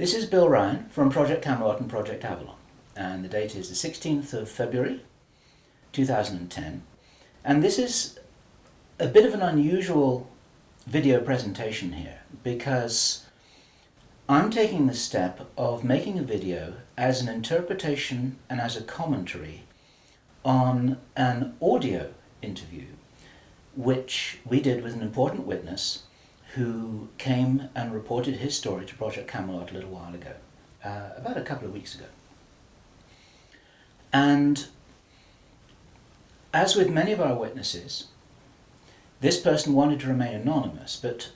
This is Bill Ryan from Project Camelot and Project Avalon, and the date is the 16th of February 2010, and this is a bit of an unusual video presentation here because I'm taking the step of making a video as an interpretation and as a commentary on an audio interview which we did with an important witness who came and reported his story to Project Camelot a little while ago, about a couple of weeks ago. And as with many of our witnesses, this person wanted to remain anonymous, but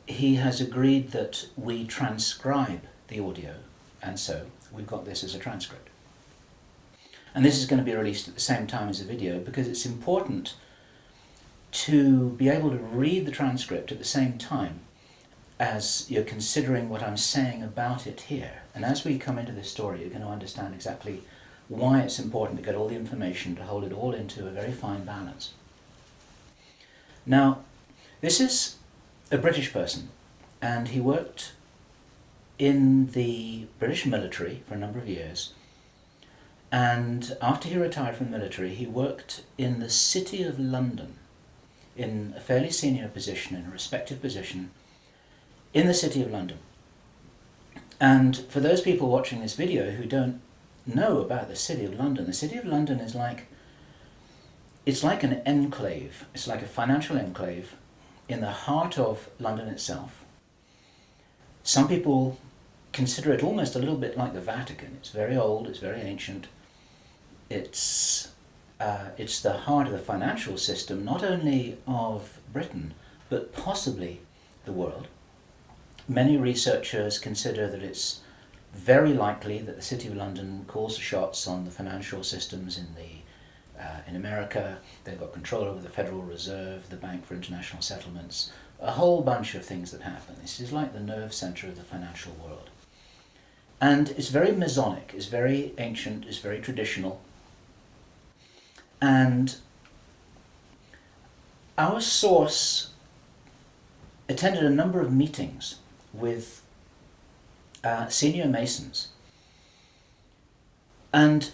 he has agreed that we transcribe the audio, and so we've got this as a transcript. And this is going to be released at the same time as the video because it's important to be able to read the transcript at the same time as you're considering what I'm saying about it here. And as we come into this story, you're going to understand exactly why it's important to get all the information, to hold it all into a very fine balance. Now, this is a British person, and he worked in the British military for a number of years. And after he retired from the military, he worked in the City of London in a fairly senior position, in a respected position in the City of London. And for those people watching this video who don't know about the City of London, the City of London is it's like an enclave. It's like a financial enclave in the heart of London itself. Some people consider it almost a little bit like the Vatican. It's very old, it's very ancient. It's the heart of the financial system, not only of Britain, but possibly the world. Many researchers consider that it's very likely that the City of London calls the shots on the financial systems in America. They've got control over the Federal Reserve, the Bank for International Settlements, a whole bunch of things that happen. This is like the nerve center of the financial world. And it's very Masonic, it's very ancient, it's very traditional. And our source attended a number of meetings with senior Masons. And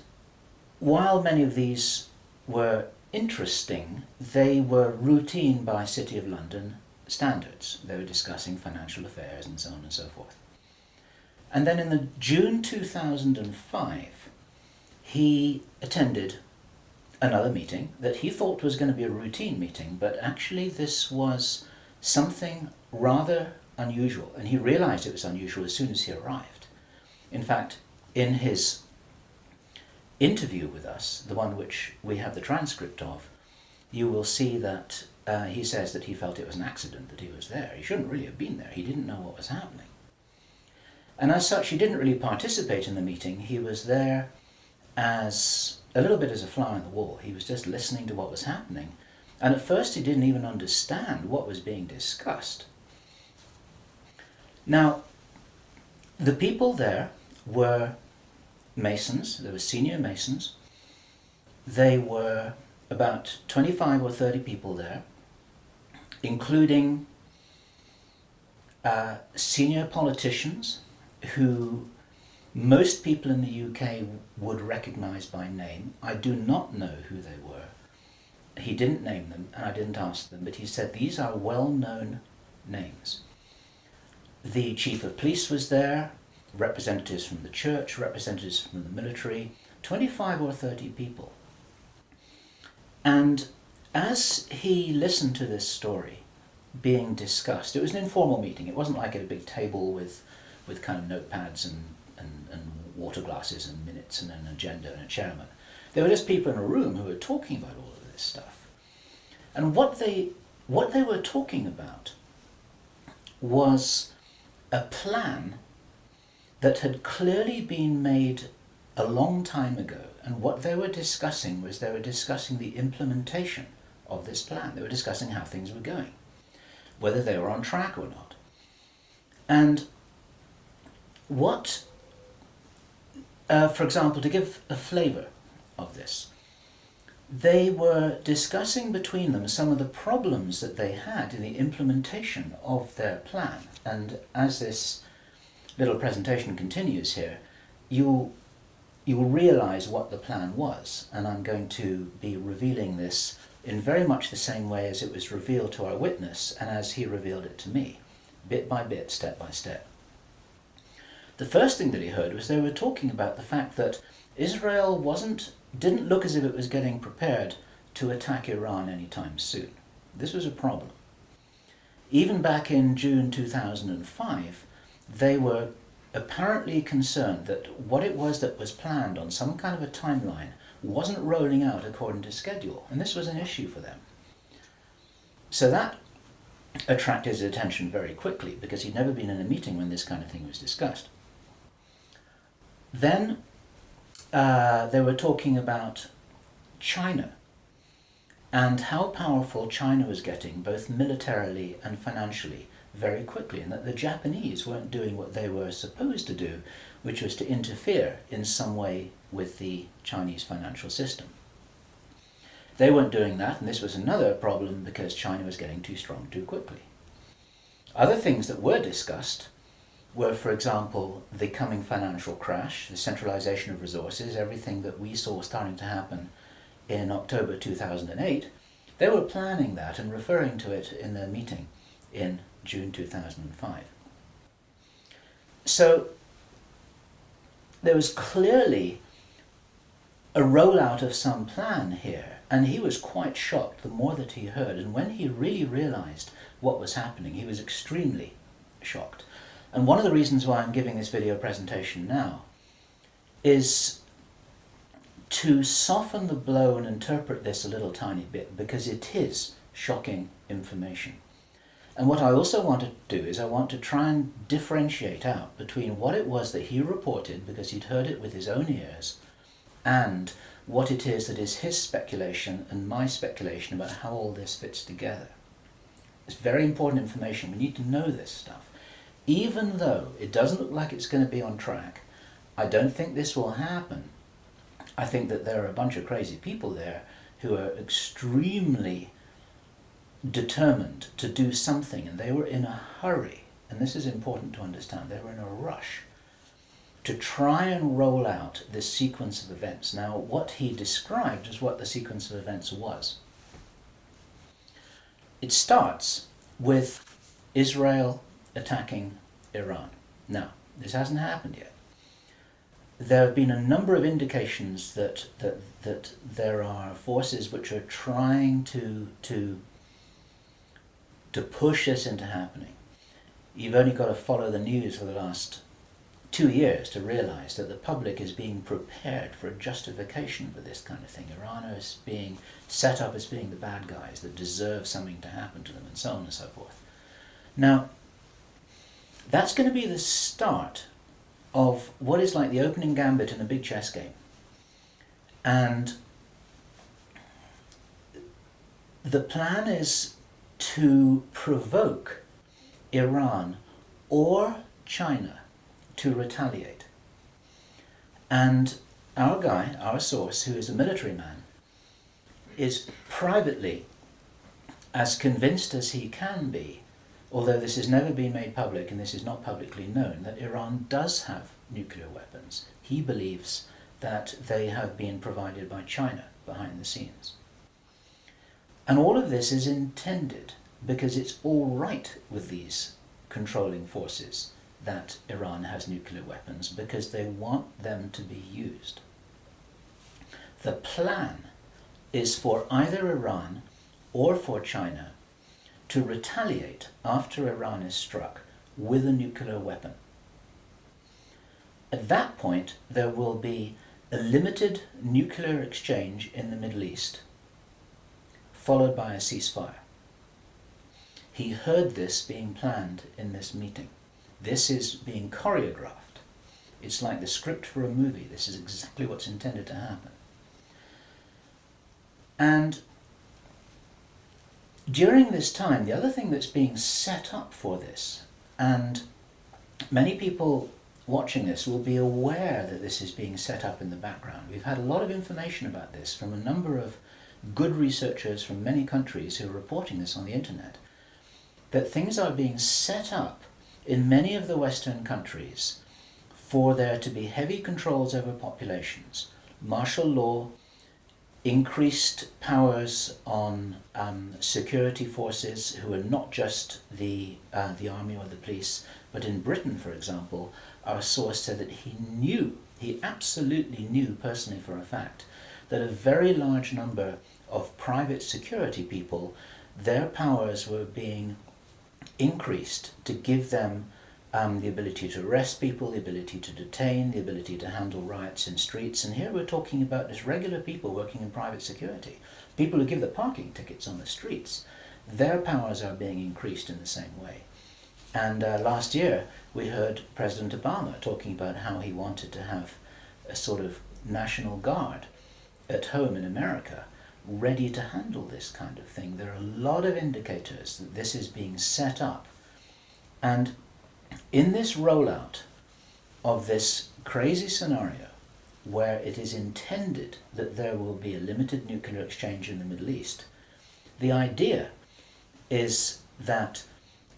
while many of these were interesting, they were routine by City of London standards. They were discussing financial affairs and so on and so forth. And then in the June 2005, he attended another meeting that he thought was going to be a routine meeting, but actually this was something rather unusual, and he realized it was unusual as soon as he arrived. In fact, in his interview with us, the one which we have the transcript of, you will see that he says that he felt it was an accident that he was there. He shouldn't really have been there. He didn't know what was happening. And as such, he didn't really participate in the meeting. He was there as a little bit as a fly on the wall. He was just listening to what was happening. And at first he didn't even understand what was being discussed. Now, the people there were Masons. There were senior Masons. They were about 25 or 30 people there, including senior politicians who most people in the UK would recognize by name. I do not know who they were. He didn't name them, and I didn't ask them, but he said these are well-known names. The chief of police was there, representatives from the church, representatives from the military, 25 or 30 people. And as he listened to this story being discussed, it was an informal meeting. It wasn't like at a big table with kind of notepads and water glasses and minutes and an agenda and a chairman. There were just people in a room who were talking about all of this stuff. And what they were talking about was a plan that had clearly been made a long time ago. And what they were discussing was they were discussing the implementation of this plan. They were discussing how things were going, whether they were on track or not. And what, for example, to give a flavour of this, they were discussing between them some of the problems that they had in the implementation of their plan. And as this little presentation continues here, you'll realize what the plan was, and I'm going to be revealing this in very much the same way as it was revealed to our witness and as he revealed it to me, bit by bit, step by step. The first thing that he heard was they were talking about the fact that Israel didn't look as if it was getting prepared to attack Iran anytime soon. This was a problem. Even back in June 2005, they were apparently concerned that what it was that was planned on some kind of a timeline wasn't rolling out according to schedule, and this was an issue for them. So that attracted his attention very quickly, because he'd never been in a meeting when this kind of thing was discussed. Then they were talking about China and how powerful China was getting, both militarily and financially, very quickly, and that the Japanese weren't doing what they were supposed to do, which was to interfere in some way with the Chinese financial system. They weren't doing that, and this was another problem because China was getting too strong too quickly. Other things that were discussed were, for example, the coming financial crash, the centralization of resources, everything that we saw starting to happen in October 2008. They were planning that and referring to it in their meeting in June 2005. So there was clearly a rollout of some plan here, and he was quite shocked the more that he heard, and when he really realized what was happening, he was extremely shocked. And one of the reasons why I'm giving this video presentation now is to soften the blow and interpret this a little tiny bit, because it is shocking information. And what I also want to do is I want to try and differentiate out between what it was that he reported, because he'd heard it with his own ears, and what it is that is his speculation and my speculation about how all this fits together. It's very important information. We need to know this stuff. Even though it doesn't look like it's going to be on track, I don't think this will happen. I think that there are a bunch of crazy people there who are extremely determined to do something, and they were in a hurry, and this is important to understand. They were in a rush to try and roll out this sequence of events. Now, what he described is what the sequence of events was. It starts with Israel attacking Iran. Now, this hasn't happened yet. There have been a number of indications that there are forces which are trying to push this into happening. You've only got to follow the news for the last 2 years to realize that the public is being prepared for a justification for this kind of thing. Iran is being set up as being the bad guys that deserve something to happen to them, and so on and so forth. Now, that's going to be the start of what is like the opening gambit in a big chess game. And the plan is to provoke Iran or China to retaliate. And our guy, our source, who is a military man, is privately as convinced as he can be, although this has never been made public and this is not publicly known, that Iran does have nuclear weapons. He believes that they have been provided by China behind the scenes. And all of this is intended because it's all right with these controlling forces that Iran has nuclear weapons, because they want them to be used. The plan is for either Iran or for China to retaliate after Iran is struck with a nuclear weapon. At that point, there will be a limited nuclear exchange in the Middle East, followed by a ceasefire. He heard this being planned in this meeting. This is being choreographed. It's like the script for a movie. This is exactly what's intended to happen. And during this time, the other thing that's being set up for this, and many people watching this will be aware that this is being set up in the background. We've had a lot of information about this from a number of good researchers from many countries who are reporting this on the internet, that things are being set up in many of the Western countries for there to be heavy controls over populations, martial law, increased powers on security forces who are not just the army or the police, but in Britain, for example, our source said that he absolutely knew personally for a fact, that a very large number of private security people, their powers were being increased to give them the ability to arrest people, the ability to detain, the ability to handle riots in streets. And here we're talking about just regular people working in private security, people who give the parking tickets on the streets. Their powers are being increased in the same way. And last year we heard President Obama talking about how he wanted to have a sort of national guard at home in America ready to handle this kind of thing. There are a lot of indicators that this is being set up. And in this rollout of this crazy scenario where it is intended that there will be a limited nuclear exchange in the Middle East, the idea is that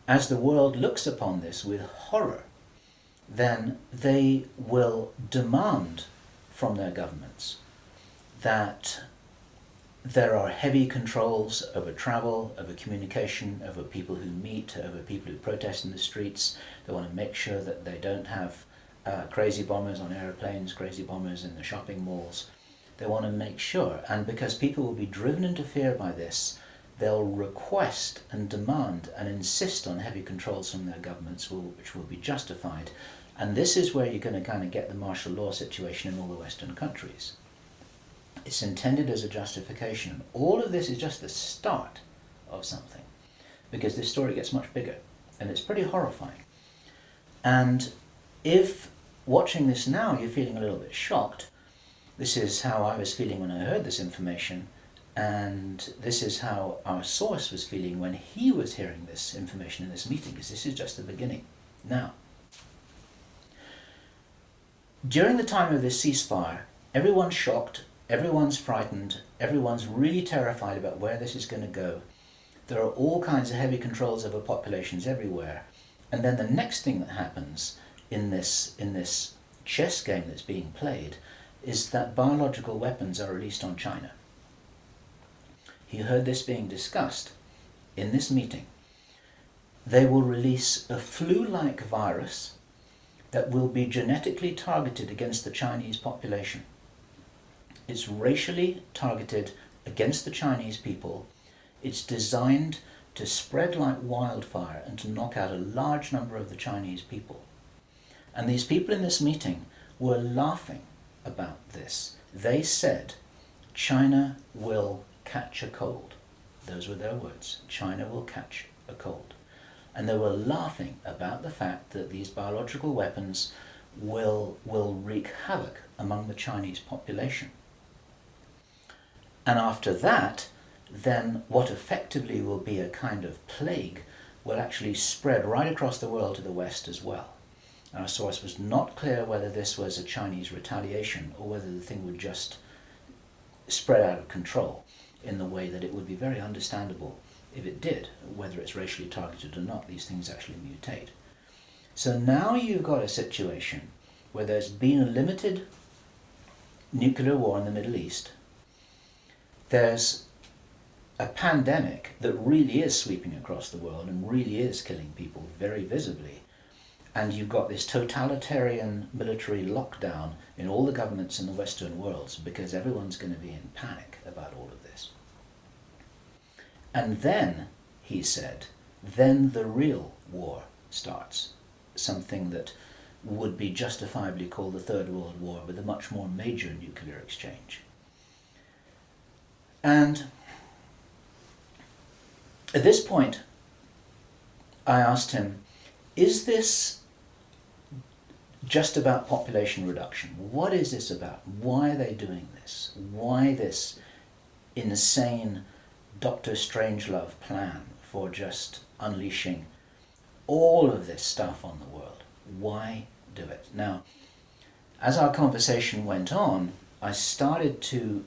as the world looks upon this with horror, then they will demand from their governments that there are heavy controls over travel, over communication, over people who meet, over people who protest in the streets. They want to make sure that they don't have crazy bombers on aeroplanes, crazy bombers in the shopping malls. They want to make sure, and because people will be driven into fear by this, they'll request and demand and insist on heavy controls from their governments, which will be justified. And this is where you're going to kind of get the martial law situation in all the Western countries. It's intended as a justification. All of this is just the start of something, because this story gets much bigger, and it's pretty horrifying. And if watching this now you're feeling a little bit shocked, this is how I was feeling when I heard this information, and this is how our source was feeling when he was hearing this information in this meeting, because this is just the beginning. Now, during the time of this ceasefire, everyone's shocked, everyone's frightened, everyone's really terrified about where this is going to go. There are all kinds of heavy controls over populations everywhere. And then the next thing that happens in this chess game that's being played is that biological weapons are released on China. He heard this being discussed in this meeting. They will release a flu-like virus that will be genetically targeted against the Chinese population. It's racially targeted against the Chinese people. It's designed to spread like wildfire and to knock out a large number of the Chinese people. And these people in this meeting were laughing about this. They said, China will catch a cold. Those were their words. China will catch a cold. And they were laughing about the fact that these biological weapons will wreak havoc among the Chinese population. And after that, then what effectively will be a kind of plague will actually spread right across the world to the West as well. Our source was not clear whether this was a Chinese retaliation or whether the thing would just spread out of control in the way that it would be very understandable if it did, whether it's racially targeted or not. These things actually mutate. So now you've got a situation where there's been a limited nuclear war in the Middle East. There's a pandemic that really is sweeping across the world and really is killing people very visibly. And you've got this totalitarian military lockdown in all the governments in the Western world because everyone's going to be in panic about all of this. And then, he said, then the real war starts. Something that would be justifiably called the Third World War, with a much more major nuclear exchange. And at this point, I asked him, is this just about population reduction? What is this about? Why are they doing this? Why this insane Dr. Strangelove plan for just unleashing all of this stuff on the world? Why do it? Now, as our conversation went on, I started to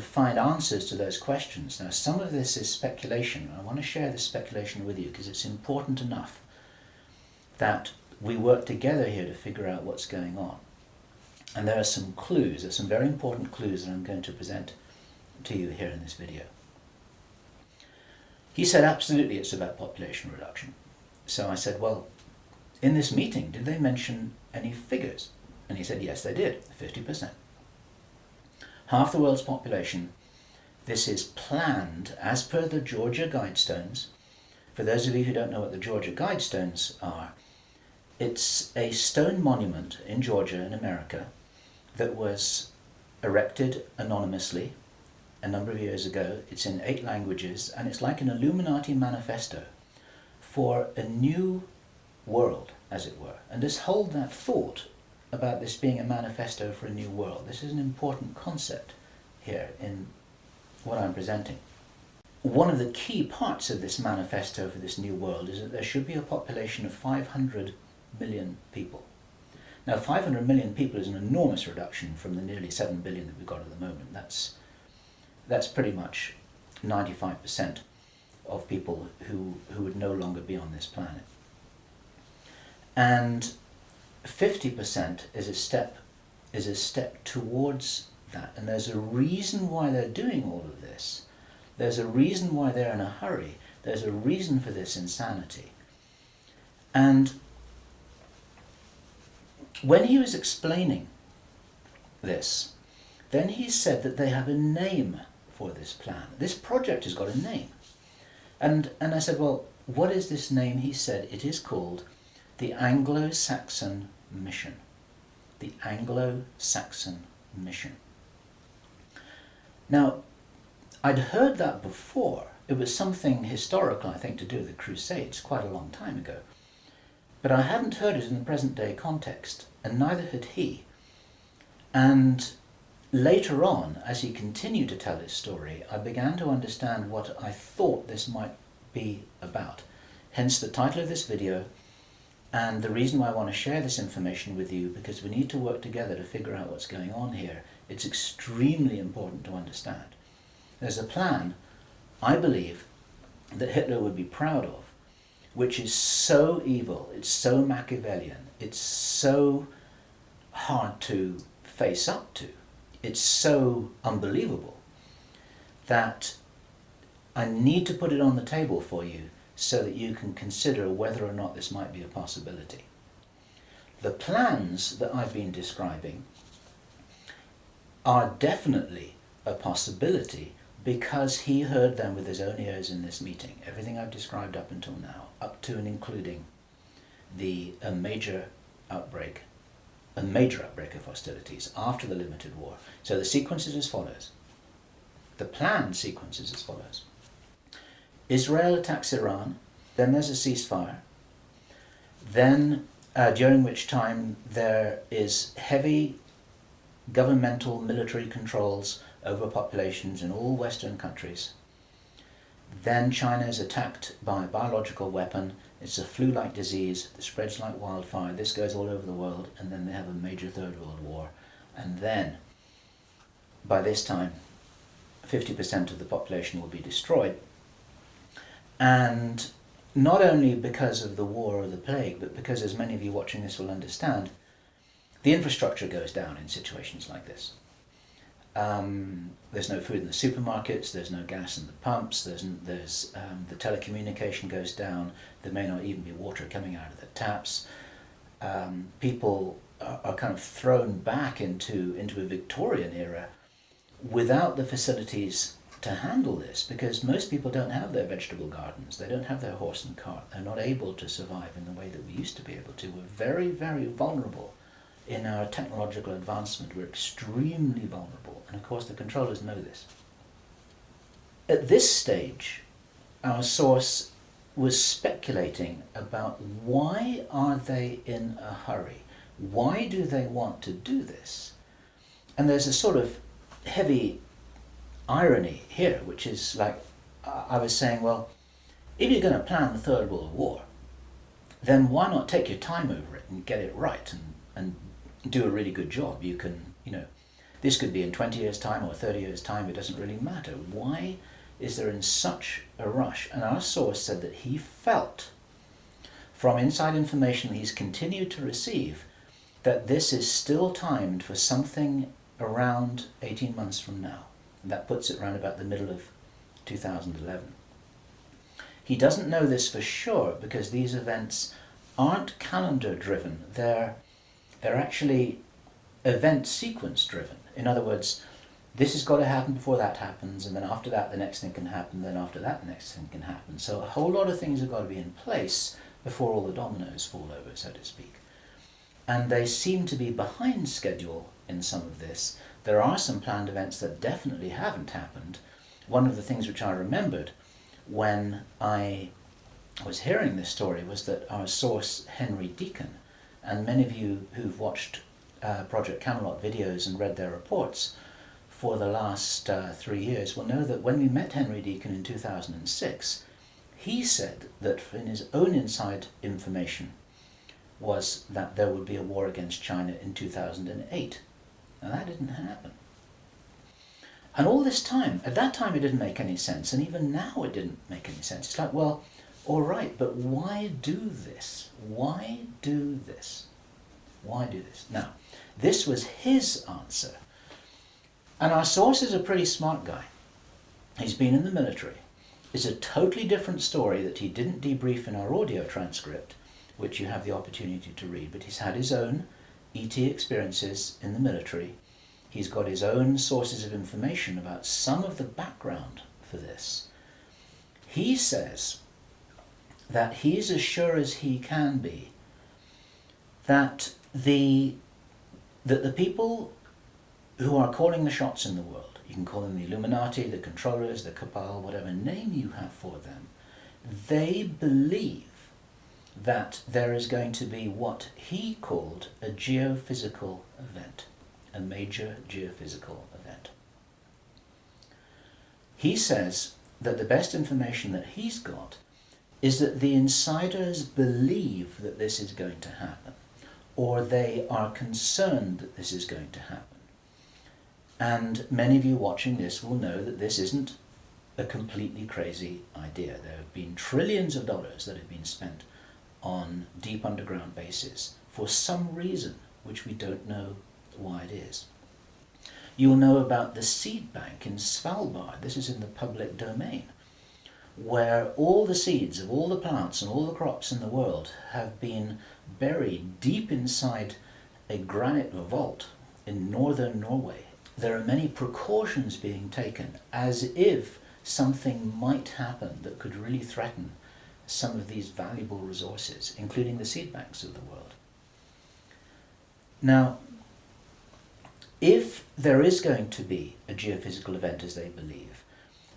find answers to those questions. Now, some of this is speculation. I want to share this speculation with you because it's important enough that we work together here to figure out what's going on. And there are some clues, there's some very important clues that I'm going to present to you here in this video. He said, absolutely, it's about population reduction. So I said, well, in this meeting, did they mention any figures? And he said, yes, they did, 50%. Half the world's population. This is planned as per the Georgia Guidestones. For those of you who don't know what the Georgia Guidestones are, it's a stone monument in Georgia in America that was erected anonymously a number of years ago. It's in 8 languages, and it's like an Illuminati manifesto for a new world, as it were. And just hold that thought about this being a manifesto for a new world. This is an important concept here in what I'm presenting. One of the key parts of this manifesto for this new world is that there should be a population of 500 million people. Now, 500 million people is an enormous reduction from the nearly 7 billion that we've got at the moment. That's pretty much 95% of people who would no longer be on this planet. And 50% is a step towards that. And there's a reason why they're doing all of this. There's a reason why they're in a hurry. There's a reason for this insanity. And when he was explaining this, then he said that they have a name for this plan. This project has got a name. And I said, well, what is this name? He said, it is called the Anglo-Saxon Mission. The Anglo-Saxon Mission. Now, I'd heard that before. It was something historical, I think, to do with the Crusades quite a long time ago. But I hadn't heard it in the present day context, and neither had he. And later on, as he continued to tell his story, I began to understand what I thought this might be about. Hence the title of this video, and the reason why I want to share this information with you, because we need to work together to figure out what's going on here. It's extremely important to understand. There's a plan, I believe, that Hitler would be proud of, which is so evil, it's so Machiavellian, it's so hard to face up to, it's so unbelievable, that I need to put it on the table for you so that you can consider whether or not this might be a possibility. The plans that I've been describing are definitely a possibility because he heard them with his own ears in this meeting. Everything I've described up until now, up to and including a major outbreak of hostilities after the limited war. So the sequence is as follows. The planned sequence is as follows. Israel attacks Iran, then there's a ceasefire, then during which time there is heavy governmental military controls over populations in all Western countries. Then China is attacked by a biological weapon. It's a flu-like disease that spreads like wildfire. This goes all over the world, and then they have a major Third World War. And then, by this time, 50% of the population will be destroyed. And not only because of the war or the plague, but because, as many of you watching this will understand, the infrastructure goes down in situations like this. There's no food in the supermarkets, there's no gas in the pumps, the telecommunication goes down, there may not even be water coming out of the taps. People are kind of thrown back into a Victorian era without the facilities to handle this, because most people don't have their vegetable gardens, they don't have their horse and cart, they're not able to survive in the way that we used to be able to. We're very, very vulnerable in our technological advancement. We're extremely vulnerable, and of course the controllers know this. At this stage, our source was speculating about why are they in a hurry? Why do they want to do this? And there's a sort of heavy irony here, which is like, I was saying, well, if you're going to plan the Third World War, then why not take your time over it and get it right and do a really good job? You can, this could be in 20 years' time or 30 years' time, it doesn't really matter. Why is there in such a rush? And our source said that he felt from inside information he's continued to receive, that this is still timed for something around 18 months from now. And that puts it around about the middle of 2011. He doesn't know this for sure because these events aren't calendar driven, they're actually event sequence driven. In other words, this has got to happen before that happens, and then after that the next thing can happen, then after that the next thing can happen. So a whole lot of things have got to be in place before all the dominoes fall over, so to speak. And they seem to be behind schedule in some of this. There are some planned events that definitely haven't happened. One of the things which I remembered when I was hearing this story was that our source, Henry Deacon, and many of you who've watched Project Camelot videos and read their reports for the last 3 years will know that when we met Henry Deacon in 2006, he said that in his own inside information was that there would be a war against China in 2008. Now that didn't happen. And all this time, at that time it didn't make any sense, and even now it didn't make any sense. It's like, well, all right, but why do this? Why do this? Why do this? Now, this was his answer. And our source is a pretty smart guy. He's been in the military. It's a totally different story that he didn't debrief in our audio transcript, which you have the opportunity to read, but he's had his own ET experiences in the military. He's got his own sources of information about some of the background for this. He says that he's as sure as he can be that the people who are calling the shots in the world, you can call them the Illuminati, the controllers, the cabal, whatever name you have for them, they believe that there is going to be what he called a geophysical event, a major geophysical event. He says that the best information that he's got is that the insiders believe that this is going to happen, or they are concerned that this is going to happen. And many of you watching this will know that this isn't a completely crazy idea. There have been trillions of dollars that have been spent on deep underground bases for some reason which we don't know why it is. You'll know about the seed bank in Svalbard. This is in the public domain, where all the seeds of all the plants and all the crops in the world have been buried deep inside a granite vault in northern Norway. There are many precautions being taken as if something might happen that could really threaten some of these valuable resources, including the seed banks of the world. Now, if there is going to be a geophysical event as they believe,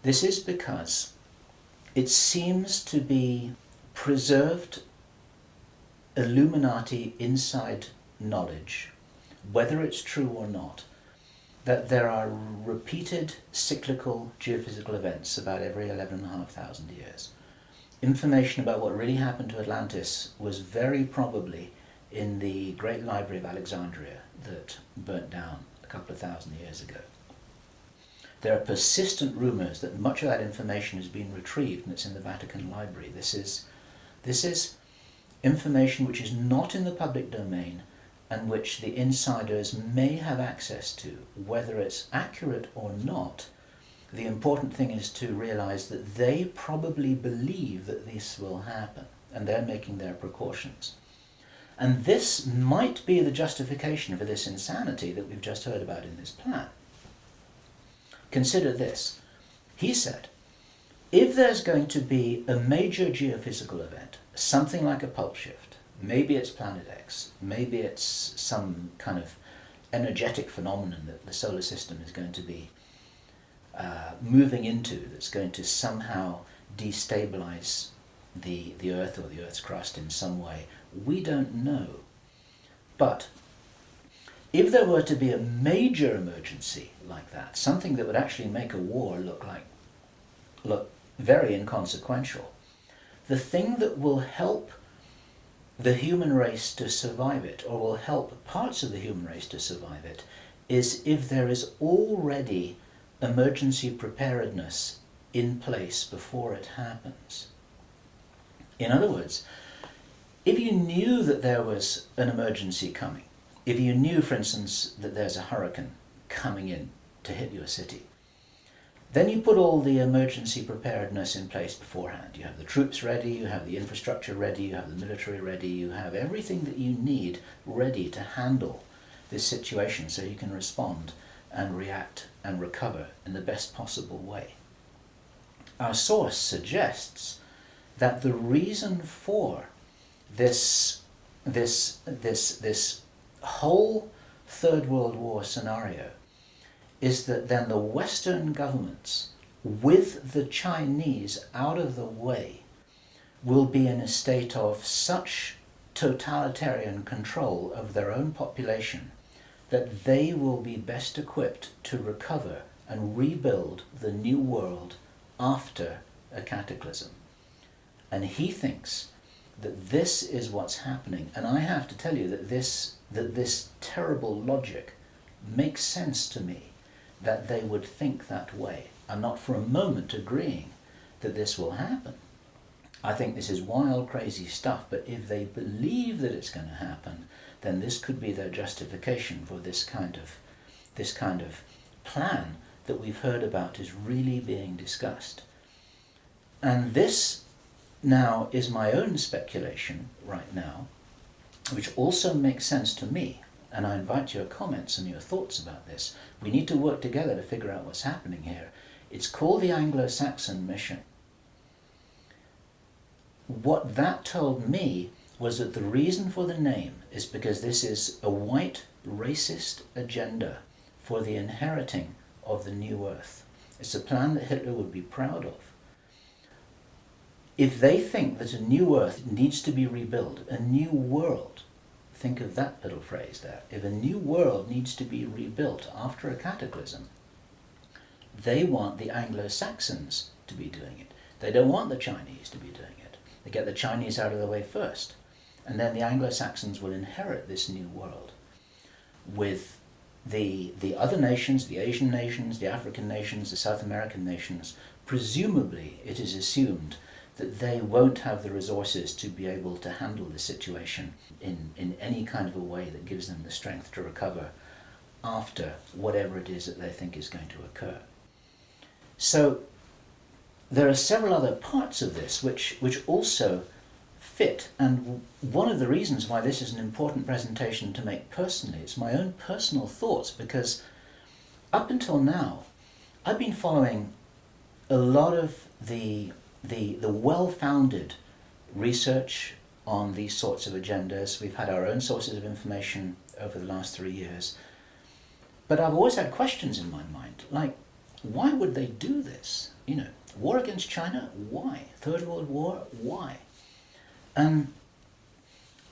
this is because it seems to be preserved Illuminati inside knowledge, whether it's true or not, that there are repeated cyclical geophysical events about every 11,500 years. Information about what really happened to Atlantis was very probably in the Great Library of Alexandria that burnt down a couple of thousand years ago. There are persistent rumors that much of that information has been retrieved and it's in the Vatican Library. This is information which is not in the public domain and which the insiders may have access to. Whether it's accurate or not, the important thing is to realize that they probably believe that this will happen and they're making their precautions. And this might be the justification for this insanity that we've just heard about in this plan. Consider this. He said, if there's going to be a major geophysical event, something like a pulp shift, maybe it's Planet X, maybe it's some kind of energetic phenomenon that the solar system is going to be moving into, that's going to somehow destabilize the Earth or the Earth's crust in some way. We don't know. But if there were to be a major emergency like that, something that would actually make a war look very inconsequential, the thing that will help the human race to survive it, or will help parts of the human race to survive it, is if there is already emergency preparedness in place before it happens. In other words, if you knew that there was an emergency coming, if you knew, for instance, that there's a hurricane coming in to hit your city, then you put all the emergency preparedness in place beforehand. You have the troops ready, you have the infrastructure ready, you have the military ready, you have everything that you need ready to handle this situation so you can respond and react and recover in the best possible way. Our source suggests that the reason for this whole Third World War scenario is that then the Western governments, with the Chinese out of the way, will be in a state of such totalitarian control of their own population that they will be best equipped to recover and rebuild the new world after a cataclysm. And he thinks that this is what's happening. And I have to tell you that this terrible logic makes sense to me, that they would think that way. I'm not for a moment agreeing that this will happen. I think this is wild, crazy stuff, but if they believe that it's going to happen, then this could be their justification for this kind of plan that we've heard about is really being discussed. And this now is my own speculation right now, which also makes sense to me. And I invite your comments and your thoughts about this. We need to work together to figure out what's happening here. It's called the Anglo-Saxonne Mission. What that told me was that the reason for the name is because this is a white racist agenda for the inheriting of the new earth. It's a plan that Hitler would be proud of. If they think that a new earth needs to be rebuilt, a new world, think of that little phrase there. If a new world needs to be rebuilt after a cataclysm, they want the Anglo-Saxons to be doing it. They don't want the Chinese to be doing it. They get the Chinese out of the way first. And then the Anglo-Saxons will inherit this new world with the other nations, the Asian nations, the African nations, the South American nations. Presumably, it is assumed that they won't have the resources to be able to handle the situation in any kind of a way that gives them the strength to recover after whatever it is that they think is going to occur. So there are several other parts of this which also fit, and one of the reasons why this is an important presentation to make personally is my own personal thoughts, because up until now I've been following a lot of the well-founded research on these sorts of agendas. We've had our own sources of information over the last 3 years. But I've always had questions in my mind, like, why would they do this? You know, war against China, why? Third World War, why?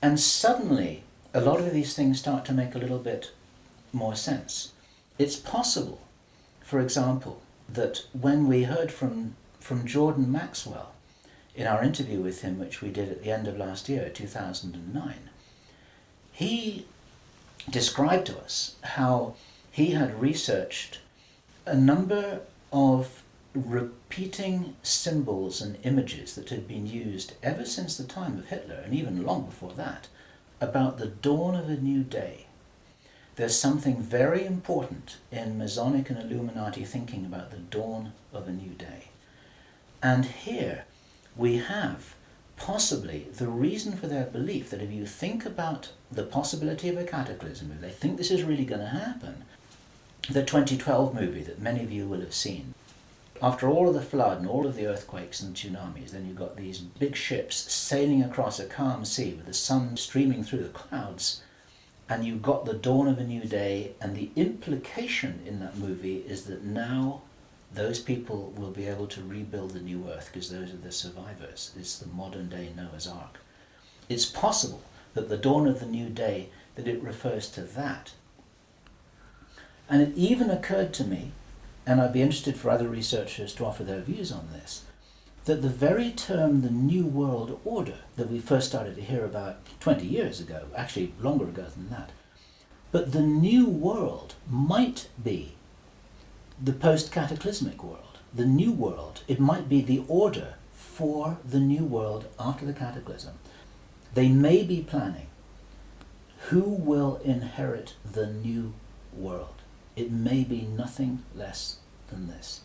And suddenly, a lot of these things start to make a little bit more sense. It's possible, for example, that when we heard from Jordan Maxwell in our interview with him, which we did at the end of last year, 2009, he described to us how he had researched a number of repeating symbols and images that had been used ever since the time of Hitler, and even long before that, about the dawn of a new day. There's something very important in Masonic and Illuminati thinking about the dawn of a new day. And here we have possibly the reason for their belief that if you think about the possibility of a cataclysm, if they think this is really going to happen, the 2012 movie that many of you will have seen, after all of the flood and all of the earthquakes and tsunamis, then you've got these big ships sailing across a calm sea with the sun streaming through the clouds, and you've got the dawn of a new day, and the implication in that movie is that now those people will be able to rebuild the new earth because those are the survivors. It's the modern day Noah's Ark. It's possible that the dawn of the new day, that it refers to that. And it even occurred to me, and I'd be interested for other researchers to offer their views on this, that the very term the New World Order that we first started to hear about 20 years ago, actually longer ago than that, but the New World might be the post-cataclysmic world, the New World. It might be the order for the New World after the cataclysm. They may be planning who will inherit the new world. It may be nothing less than this.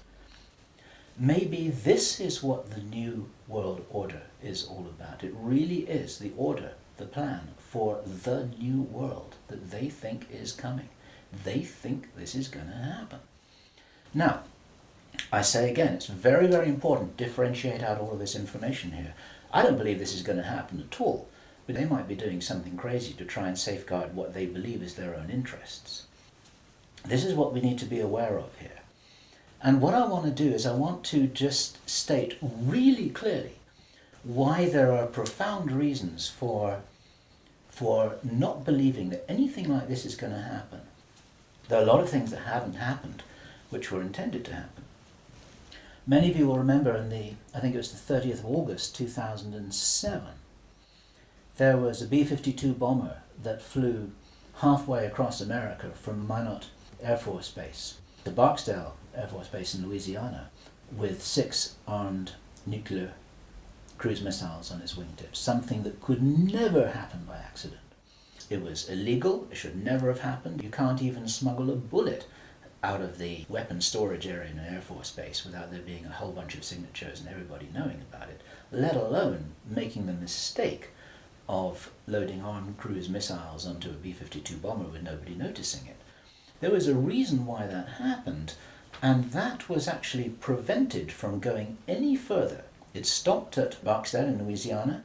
Maybe this is what the new world order is all about. It really is the order, the plan for the new world that they think is coming. They think this is going to happen. Now, I say again, it's very, very important to differentiate out all of this information here. I don't believe this is going to happen at all, but they might be doing something crazy to try and safeguard what they believe is their own interests. This is what we need to be aware of here. And what I want to do is I want to just state really clearly why there are profound reasons for not believing that anything like this is going to happen. There are a lot of things that haven't happened which were intended to happen. Many of you will remember I think it was the 30th of August 2007, there was a B-52 bomber that flew halfway across America from Minot Air Force Base to Barksdale Air Force Base in Louisiana with 6 armed nuclear cruise missiles on its wingtips, something that could never happen by accident. It was illegal, it should never have happened. You can't even smuggle a bullet out of the weapons storage area in an Air Force base without there being a whole bunch of signatures and everybody knowing about it, let alone making the mistake of loading armed cruise missiles onto a B-52 bomber with nobody noticing it. There was a reason why that happened, and that was actually prevented from going any further. It stopped at Barksdale in Louisiana.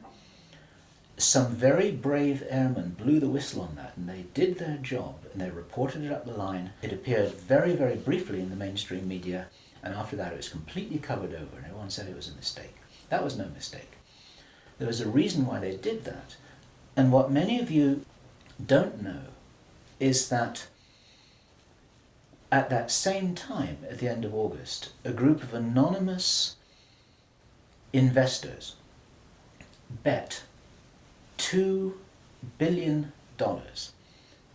Some very brave airmen blew the whistle on that, and they did their job, and they reported it up the line. It appeared very, very briefly in the mainstream media, and after that it was completely covered over, and everyone said it was a mistake. That was no mistake. There was a reason why they did that, and what many of you don't know is that at that same time, at the end of August, a group of anonymous investors bet $2 billion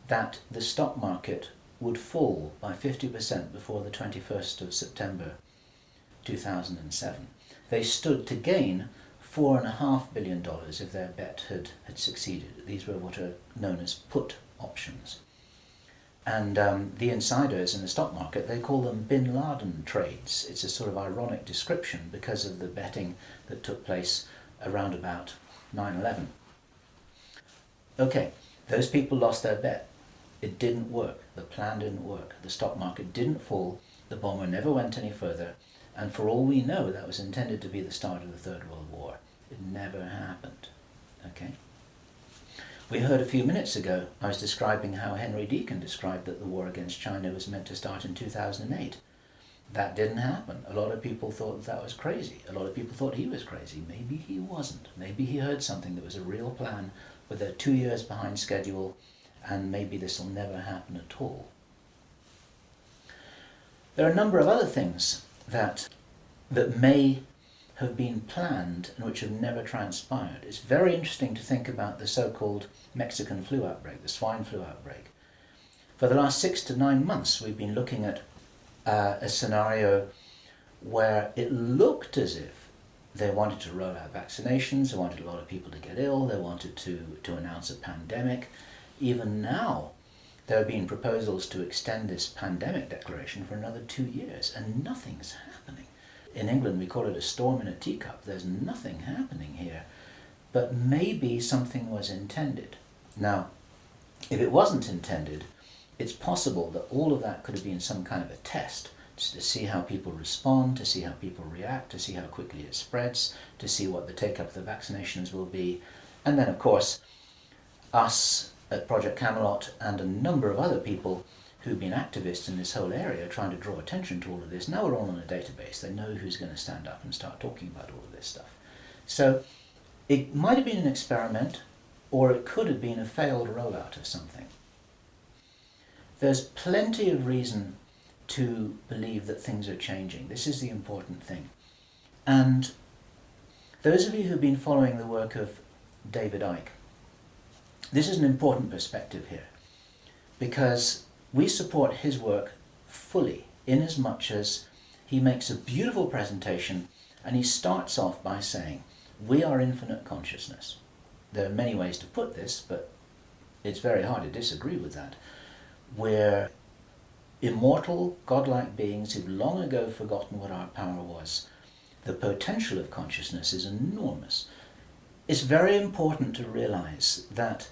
that the stock market would fall by 50% before the 21st of September 2007. They stood to gain $4.5 billion if their bet had succeeded. These were what are known as put options. And the insiders in the stock market, they call them Bin Laden trades. It's a sort of ironic description because of the betting that took place around about 9/11. Okay, those people lost their bet. It didn't work. The plan didn't work. The stock market didn't fall. The bomber never went any further. And for all we know, that was intended to be the start of the Third World War. It never happened. Okay? We heard a few minutes ago, I was describing how Henry Deacon described that the war against China was meant to start in 2008. That didn't happen. A lot of people thought that was crazy. A lot of people thought he was crazy. Maybe he wasn't. Maybe he heard something that was a real plan, but they're 2 years behind schedule, and maybe this will never happen at all. There are a number of other things that may have been planned and which have never transpired. It's very interesting to think about the so-called Mexican flu outbreak, the swine flu outbreak. For the last 6 to 9 months, we've been looking at a scenario where it looked as if they wanted to roll out vaccinations, they wanted a lot of people to get ill, they wanted to announce a pandemic. Even now, there have been proposals to extend this pandemic declaration for another 2 years, and nothing's happening. In England, we call it a storm in a teacup. There's nothing happening here, but maybe something was intended. Now, if it wasn't intended, it's possible that all of that could have been some kind of a test, just to see how people respond, to see how people react, to see how quickly it spreads, to see what the take-up of the vaccinations will be. And then, of course, us at Project Camelot and a number of other people who've been activists in this whole area trying to draw attention to all of this, now we're all on a database. They know who's going to stand up and start talking about all of this stuff. So it might have been an experiment, or it could have been a failed rollout of something. There's plenty of reason to believe that things are changing. This is the important thing. And those of you who've been following the work of David Icke, this is an important perspective here, because we support his work fully, in as much as he makes a beautiful presentation and he starts off by saying, we are infinite consciousness. there are many ways to put this, but it's very hard to disagree with that. We're immortal, godlike beings who've long ago forgotten what our power was. The potential of consciousness is enormous. It's very important to realize that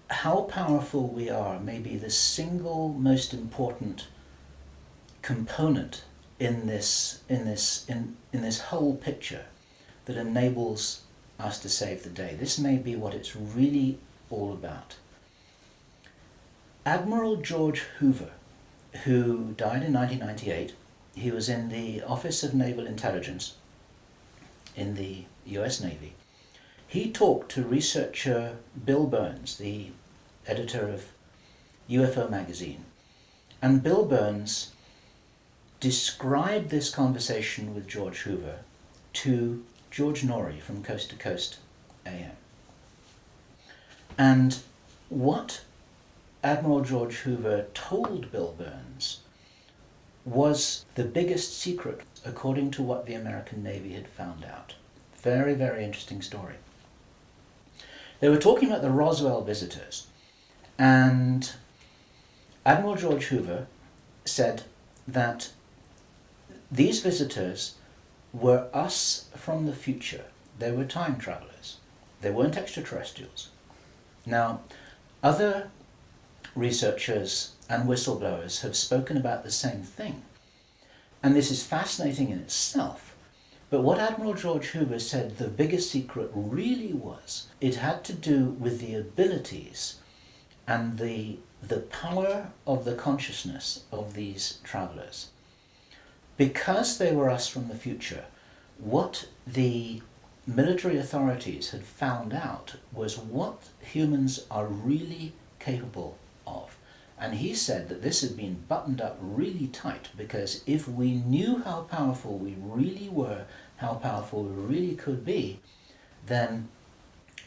how powerful we are may be the single most important component in this whole picture that enables us to save the day. This may be what it's really all about. Admiral George Hoover, who died in 1998, he was in the Office of Naval Intelligence in the US Navy. He talked to researcher Bill Burns, the editor of UFO magazine, and Bill Burns described this conversation with George Hoover to George Norrie from Coast to Coast AM. And what Admiral George Hoover told Bill Burns was the biggest secret according to what the American Navy had found out. Very, very interesting story. They were talking about the Roswell visitors, and Admiral George Hoover said that these visitors were us from the future. They were time travelers. They weren't extraterrestrials. Now, other researchers and whistleblowers have spoken about the same thing. And this is fascinating in itself. But what Admiral George Hoover said the biggest secret really was, it had to do with the abilities and the power of the consciousness of these travelers. Because they were us from the future, what the military authorities had found out was what humans are really capable of. And he said that this had been buttoned up really tight, because if we knew how powerful we really were, how powerful we really could be, then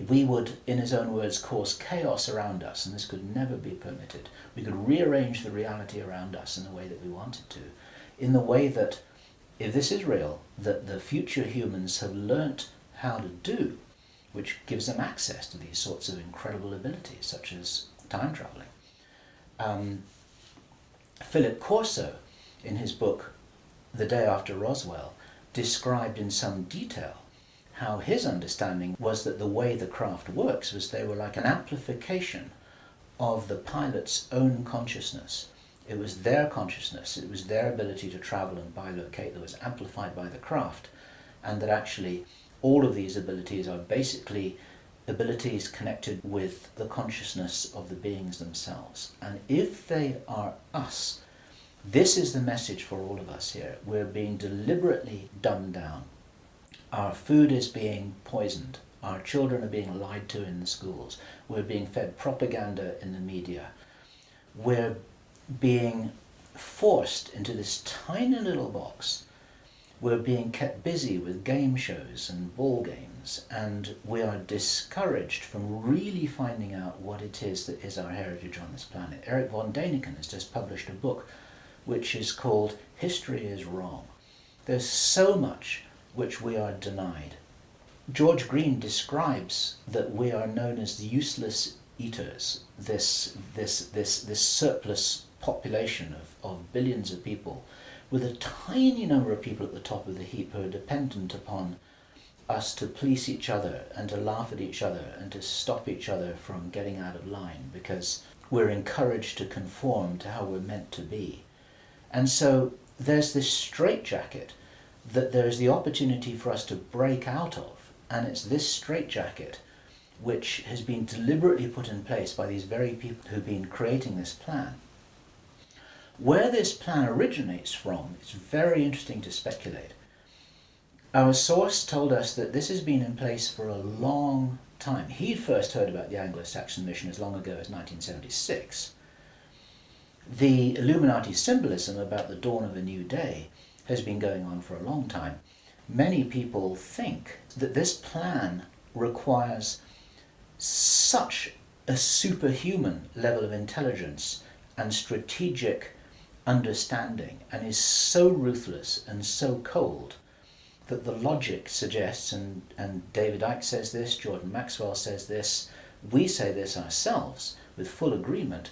we would, in his own words, cause chaos around us, and this could never be permitted. We could rearrange the reality around us in the way that we wanted to, in the way that, if this is real, that the future humans have learnt how to do, which gives them access to these sorts of incredible abilities, such as time traveling. Philip Corso, in his book The Day After Roswell, described in some detail how his understanding was that the way the craft works was they were like an amplification of the pilot's own consciousness. It was their consciousness, it was their ability to travel and bilocate that was amplified by the craft, and that actually all of these abilities are basically abilities connected with the consciousness of the beings themselves. And if they are us, this is the message for all of us here. We're being deliberately dumbed down. Our food is being poisoned. Our children are being lied to in the schools. We're being fed propaganda in the media. We're being forced into this tiny little box. We're being kept busy with game shows and ball games, and we are discouraged from really finding out what it is that is our heritage on this planet. Eric von Däniken has just published a book which is called History is Wrong. There's so much which we are denied. George Green describes that we are known as the useless eaters, this surplus population of billions of people, with a tiny number of people at the top of the heap who are dependent upon us to police each other and to laugh at each other and to stop each other from getting out of line, because we're encouraged to conform to how we're meant to be. And so there's this straitjacket that there's the opportunity for us to break out of, and it's this straitjacket which has been deliberately put in place by these very people who've been creating this plan. Where this plan originates from, it's very interesting to speculate. Our source told us that this has been in place for a long time. He first heard about the Anglo-Saxon mission as long ago as 1976. The Illuminati symbolism about the dawn of a new day has been going on for a long time. Many people think that this plan requires such a superhuman level of intelligence and strategic understanding, and is so ruthless and so cold, that the logic suggests, and David Icke says this, Jordan Maxwell says this, we say this ourselves with full agreement,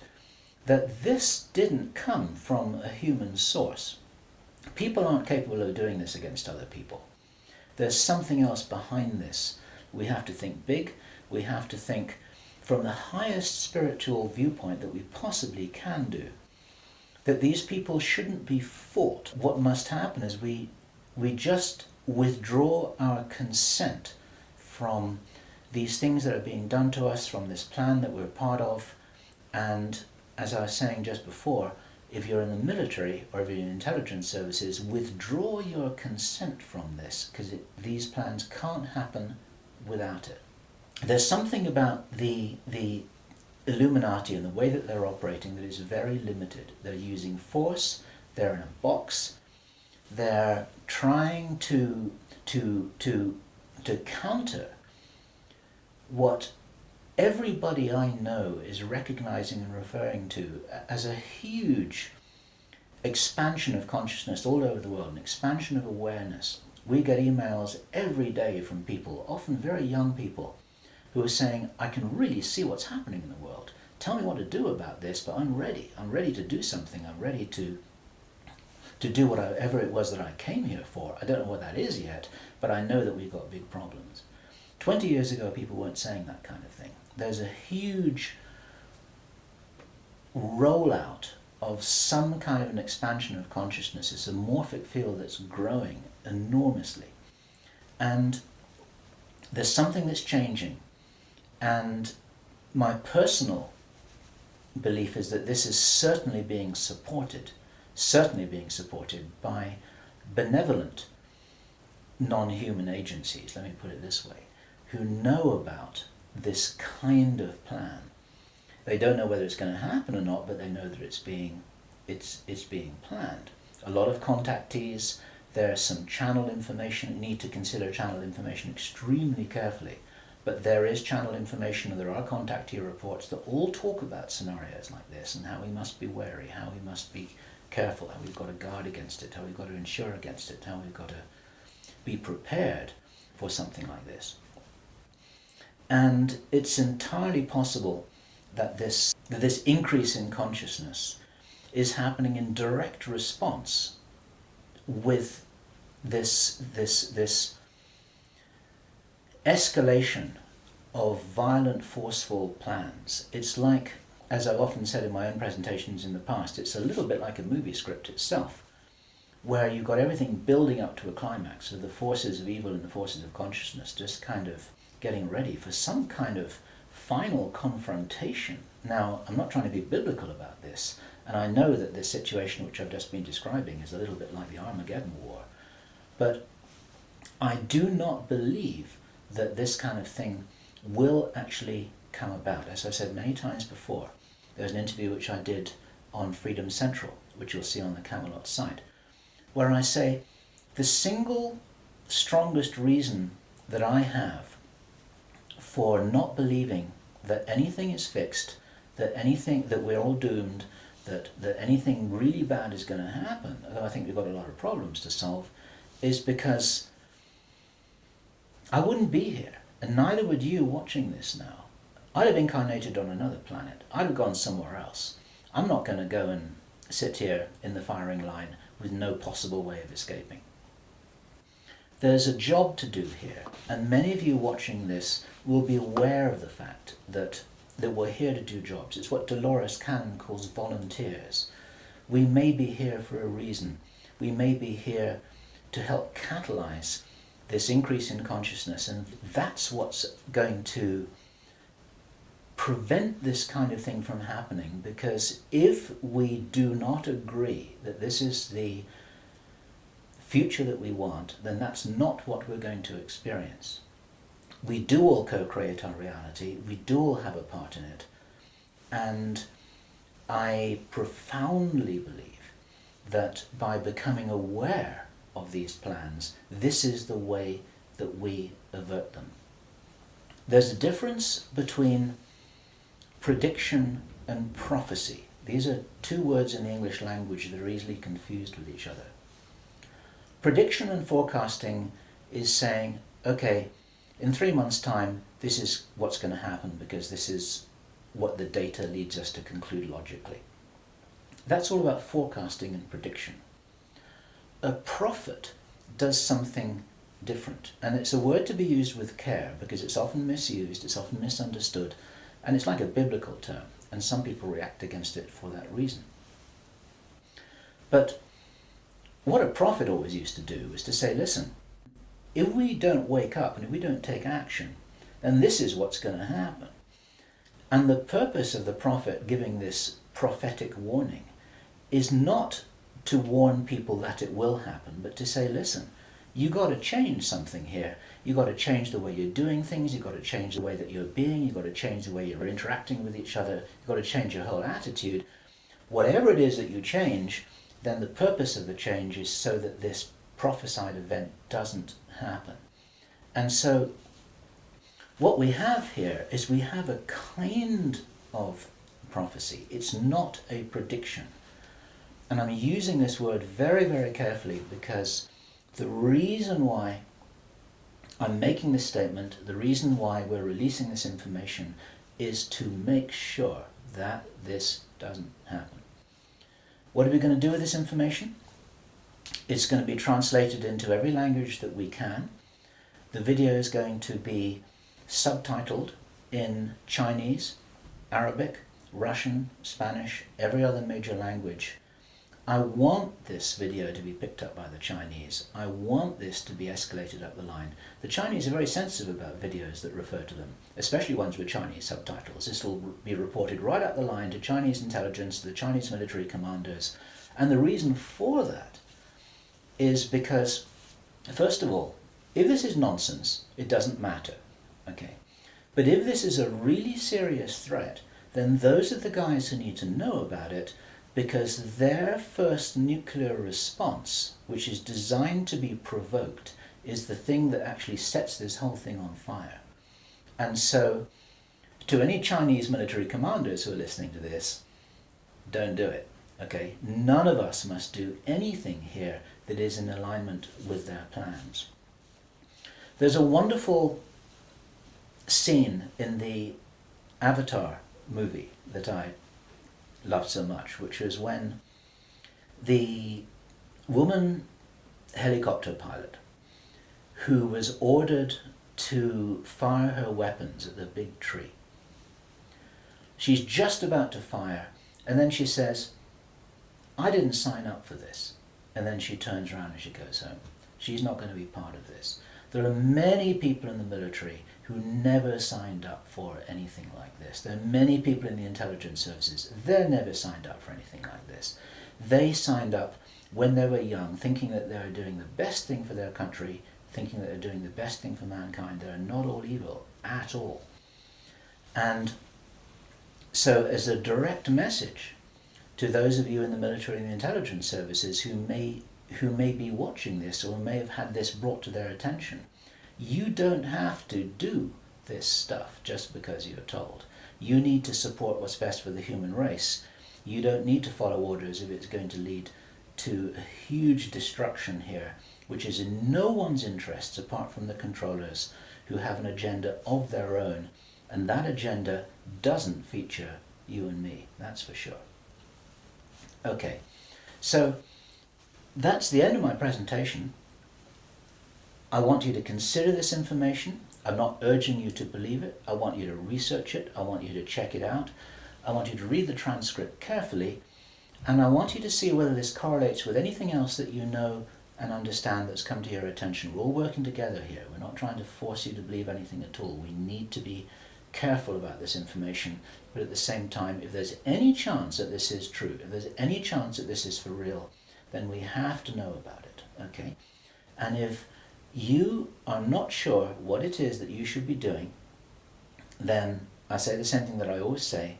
that this didn't come from a human source. People aren't capable of doing this against other people. There's something else behind this. We have to think big. We have to think from the highest spiritual viewpoint that we possibly can do. That these people shouldn't be fought. What must happen is we just withdraw our consent from these things that are being done to us, from this plan that we're part of. And as I was saying just before, if you're in the military or if you're in intelligence services, withdraw your consent from this, because these plans can't happen without it. There's something about the Illuminati and the way that they're operating that is very limited. They're using force, they're in a box, they're trying to counter what everybody I know is recognizing and referring to as a huge expansion of consciousness all over the world, an expansion of awareness. We get emails every day from people, often very young people, who are saying, I can really see what's happening in the world. Tell me what to do about this, but I'm ready. I'm ready to do something. I'm ready to do whatever it was that I came here for. I don't know what that is yet, but I know that we've got big problems. 20 years ago, people weren't saying that kind of thing. There's a huge rollout of some kind of an expansion of consciousness. It's a morphic field that's growing enormously. And there's something that's changing. And my personal belief is that this is certainly being supported by benevolent non-human agencies, let me put it this way, who know about this kind of plan. They don't know whether it's going to happen or not, but they know that it's being planned. A lot of contactees, there's some channel information. Need to consider channel information extremely carefully. But there is channel information, and there are contactee reports that all talk about scenarios like this and how we must be wary, how we must be careful, how we've got to guard against it, how we've got to insure against it, how we've got to be prepared for something like this. And it's entirely possible that this increase in consciousness is happening in direct response with this escalation of violent, forceful plans. It's like, as I've often said in my own presentations in the past, it's a little bit like a movie script itself, where you've got everything building up to a climax of the forces of evil and the forces of consciousness just kind of getting ready for some kind of final confrontation. Now, I'm not trying to be biblical about this, and I know that this situation which I've just been describing is a little bit like the Armageddon War, but I do not believe that this kind of thing will actually come about. As I've said many times before, there's an interview which I did on Freedom Central, which you'll see on the Camelot site, where I say the single strongest reason that I have for not believing that anything is fixed, that we're all doomed, that anything really bad is going to happen, although I think we've got a lot of problems to solve, is because I wouldn't be here, and neither would you watching this now. I'd have incarnated on another planet. I'd have gone somewhere else. I'm not going to go and sit here in the firing line with no possible way of escaping. There's a job to do here, and many of you watching this will be aware of the fact that we're here to do jobs. It's what Dolores Cannon calls volunteers. We may be here for a reason. We may be here to help catalyze this increase in consciousness, and that's what's going to prevent this kind of thing from happening, because if we do not agree that this is the future that we want, then that's not what we're going to experience. We do all co-create our reality, we do all have a part in it, and I profoundly believe that by becoming aware of these plans, this is the way that we avert them. There's a difference between prediction and prophecy. These are two words in the English language that are easily confused with each other. Prediction and forecasting is saying, okay, in 3 months' time, this is what's going to happen because this is what the data leads us to conclude logically. That's all about forecasting and prediction. A prophet does something different, and it's a word to be used with care because it's often misused, it's often misunderstood, and it's like a biblical term, and some people react against it for that reason. But what a prophet always used to do was to say, listen, if we don't wake up and if we don't take action, then this is what's going to happen. And the purpose of the prophet giving this prophetic warning is not to warn people that it will happen, but to say, listen, you got to change something here. You got to change the way you're doing things. You got to change the way that you're being. You got to change the way you're interacting with each other. You got to change your whole attitude. Whatever it is that you change, then the purpose of the change is so that this prophesied event doesn't happen. And so what we have here is we have a kind of prophecy. It's not a prediction. And I'm using this word very, very carefully because the reason why I'm making this statement, the reason why we're releasing this information is to make sure that this doesn't happen. What are we going to do with this information? It's going to be translated into every language that we can. The video is going to be subtitled in Chinese, Arabic, Russian, Spanish, every other major language. I want this video to be picked up by the Chinese. I want this to be escalated up the line. The Chinese are very sensitive about videos that refer to them, especially ones with Chinese subtitles. This will be reported right up the line to Chinese intelligence, to the Chinese military commanders. And the reason for that is because, first of all, if this is nonsense, it doesn't matter, okay? But if this is a really serious threat, then those are the guys who need to know about it, because their first nuclear response, which is designed to be provoked, is the thing that actually sets this whole thing on fire. And so, to any Chinese military commanders who are listening to this, don't do it, okay? None of us must do anything here that is in alignment with their plans. There's a wonderful scene in the Avatar movie that I loved so much, which was when the woman helicopter pilot who was ordered to fire her weapons at the big tree. She's just about to fire, and then she says, I didn't sign up for this. And then she turns around and she goes home. She's not going to be part of this. There are many people in the military who never signed up for anything like this. There are many people in the intelligence services, they never signed up for anything like this. They signed up when they were young, thinking that they were doing the best thing for their country, thinking that they're doing the best thing for mankind. They're not all evil at all. And so as a direct message to those of you in the military and the intelligence services who may be watching this or may have had this brought to their attention, you don't have to do this stuff just because you're told. You need to support what's best for the human race. You don't need to follow orders if it's going to lead to a huge destruction here, which is in no one's interests apart from the controllers who have an agenda of their own, and that agenda doesn't feature you and me, that's for sure. Okay, so that's the end of my presentation. I want you to consider this information. I'm not urging you to believe it. I want you to research it. I want you to check it out. I want you to read the transcript carefully, and I want you to see whether this correlates with anything else that you know and understand that's come to your attention. We're all working together here. We're not trying to force you to believe anything at all. We need to be careful about this information, but at the same time, if there's any chance that this is true, if there's any chance that this is for real, then we have to know about it, okay? And if you are not sure what it is that you should be doing, then I say the same thing that I always say,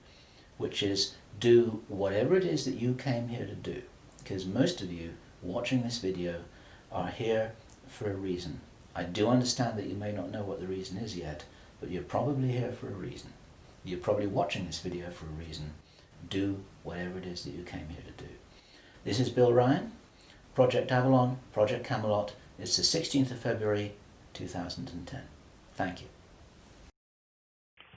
which is do whatever it is that you came here to do, because most of you watching this video are here for a reason. I do understand that you may not know what the reason is yet, but you're probably here for a reason. You're probably watching this video for a reason. Do whatever it is that you came here to do. This is Bill Ryan, Project Avalon, Project Camelot, It's the 16th of February, 2010. Thank you.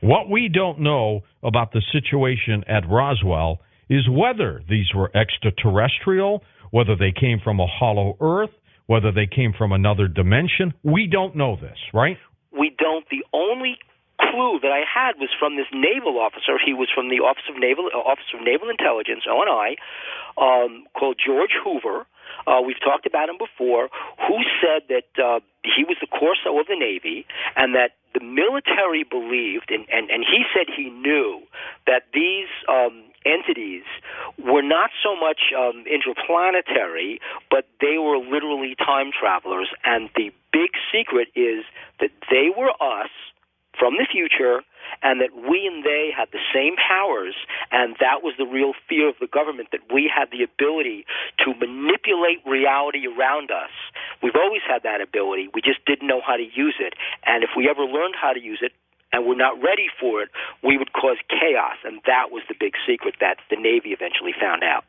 What we don't know about the situation at Roswell is whether these were extraterrestrial, whether they came from a hollow earth, whether they came from another dimension. We don't know this, right? We don't. The only clue that I had was from this naval officer. He was from the Office of Naval Intelligence, ONI, called George Hoover. We've talked about him before, who said that he was the Corso of the Navy, and that the military believed, and he said he knew that these entities were not so much interplanetary, but they were literally time travelers. And the big secret is that they were us from the future, and that we and they had the same powers, and that was the real fear of the government, that we had the ability to manipulate reality around us. We've always had that ability. We just didn't know how to use it. And if we ever learned how to use it, and we're not ready for it, we would cause chaos. And that was the big secret that the Navy eventually found out.